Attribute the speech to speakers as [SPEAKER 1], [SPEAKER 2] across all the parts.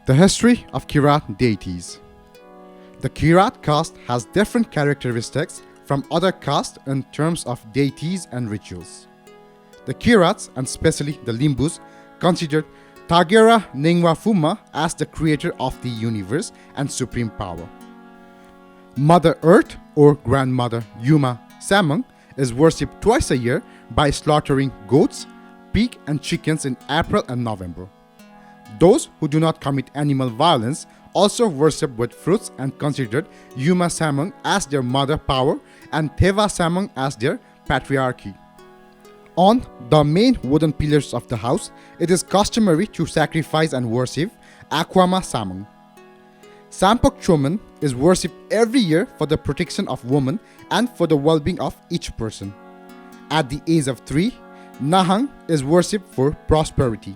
[SPEAKER 1] The history of Kirat Deities. The Kirat caste has different characteristics from other castes in terms of deities and rituals. The Kirats, and especially the Limbus, considered Tagera Ningwafuma as the creator of the universe and supreme power. Mother Earth, or Grandmother Yuma Samung, is worshipped twice a year by slaughtering goats, pig and chickens in April and November. Those who do not commit animal violence also worship with fruits and considered Yuma Samung as their mother power and Teva Samung as their patriarchy. On the main wooden pillars of the house, it is customary to sacrifice and worship Aquama Samung. Sampok Choman is worshipped every year for the protection of women and for the well-being of each person. At the age of 3, Nahang is worshipped for prosperity.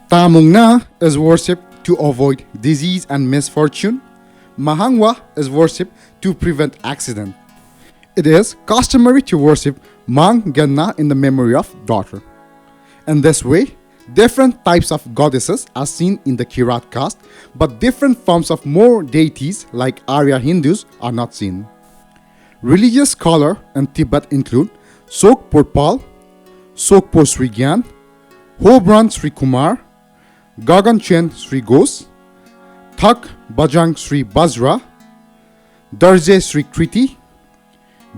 [SPEAKER 1] Tamungna is worshipped to avoid disease and misfortune. Mahangwa is worshipped to prevent accident. It is customary to worship Mang Genna in the memory of daughter. In this way, different types of goddesses are seen in the Kirat caste, but different forms of more deities like Arya Hindus are not seen. Religious scholars in Tibet include Sok Porpal, Sokpo Sri Gyan, Hobran Sri Kumar, Gagan Chen Sri Ghosh, Thak Bajang Sri Bajra, Darje Sri Kriti,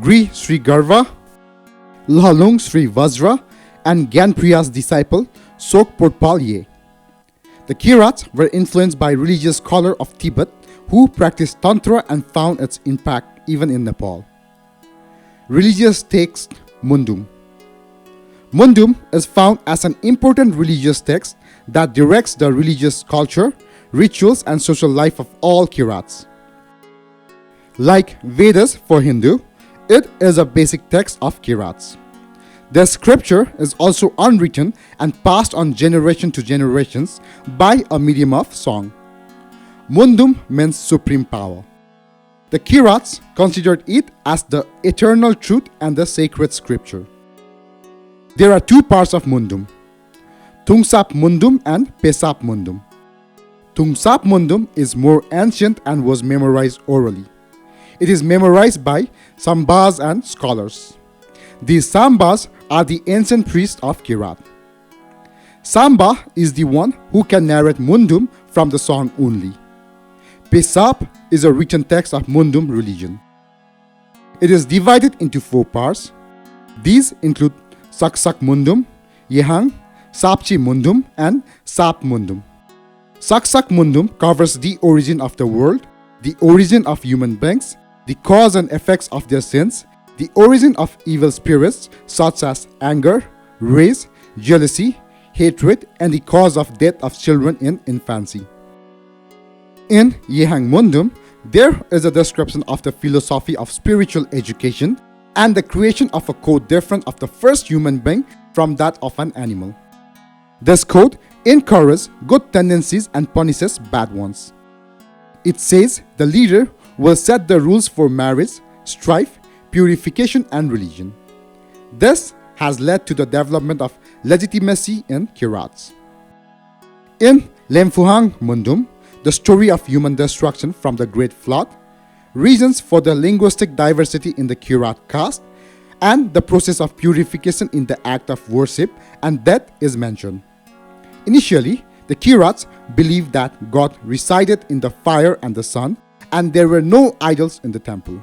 [SPEAKER 1] Gri Sri Garva, Lahalung Sri Vajra, and Gyanpriya's disciple Sok Porpal Ye. The Kirats were influenced by religious scholars of Tibet who practiced Tantra and found its impact even in Nepal. Religious text Mundum. Mundum is found as an important religious text that directs the religious culture, rituals, and social life of all Kirats. Like Vedas for Hindu, it is a basic text of Kirats. The scripture is also unwritten and passed on generation to generations by a medium of song. Mundum means supreme power. The Kirats considered it as the eternal truth and the sacred scripture. There are two parts of Mundum, Tungsap Mundum and Pesap Mundum. Tungsap Mundum is more ancient and was memorized orally. It is memorized by Sambas and scholars. These Sambas are the ancient priests of Kirat. Samba is the one who can narrate Mundum from the song only. Pesap is a written text of Mundum religion. It is divided into 4 parts. These include Saksak Mundum, Yehang, Sapchi Mundum, and Sap Mundum. Saksak Mundum covers the origin of the world, the origin of human beings, the cause and effects of their sins, the origin of evil spirits such as anger, rage, jealousy, hatred, and the cause of death of children in infancy. In Yehang Mundum, there is a description of the philosophy of spiritual education and the creation of a code different of the first human being from that of an animal. This code encourages good tendencies and punishes bad ones. It says the leader will set the rules for marriage, strife, purification, and religion. This has led to the development of legitimacy in Kirats. In Lemfuhang Mundum, the story of human destruction from the Great Flood, reasons for the linguistic diversity in the Kirat caste, and the process of purification in the act of worship and death is mentioned. Initially, the Kirats believed that God resided in the fire and the sun, and there were no idols in the temple.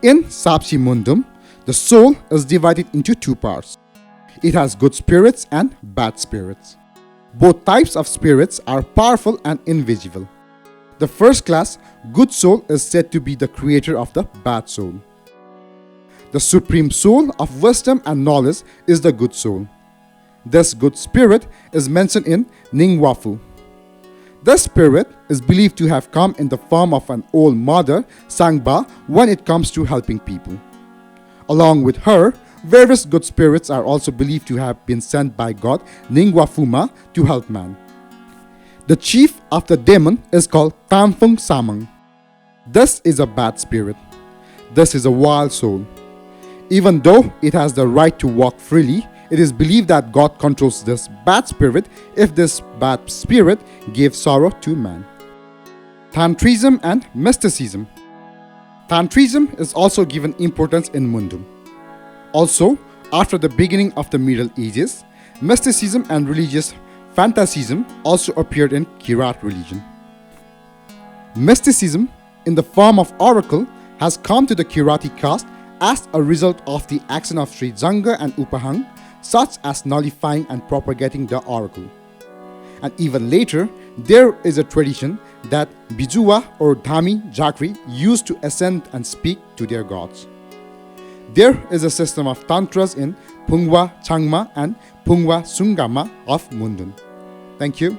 [SPEAKER 1] In Sapsi Mundum, the soul is divided into 2 parts. It has good spirits and bad spirits. Both types of spirits are powerful and invisible. The first class, good soul, is said to be the creator of the bad soul. The supreme soul of wisdom and knowledge is the good soul. This good spirit is mentioned in Ningwafu. This spirit is believed to have come in the form of an old mother, Sangba, when it comes to helping people. Along with her, various good spirits are also believed to have been sent by God Ningwafuma to help man. The chief of the demon is called Tamfung Samang. This is a bad spirit. This is a wild soul. Even though it has the right to walk freely It is believed that God controls this bad spirit if this bad spirit gave sorrow to man. Tantrism and Mysticism. Tantrism is also given importance in Mundum. Also, after the beginning of the Middle Ages, mysticism and religious fantasism also appeared in Kirat religion. Mysticism, in the form of oracle, has come to the Kirati caste as a result of the action of Sri Janga and Upahang, such as nullifying and propagating the oracle. And even later, there is a tradition that Bijuwa or Dhami Jakri used to ascend and speak to their gods. There is a system of tantras in Phungwa Changma and Phungwa Sungama of Mundun. Thank you.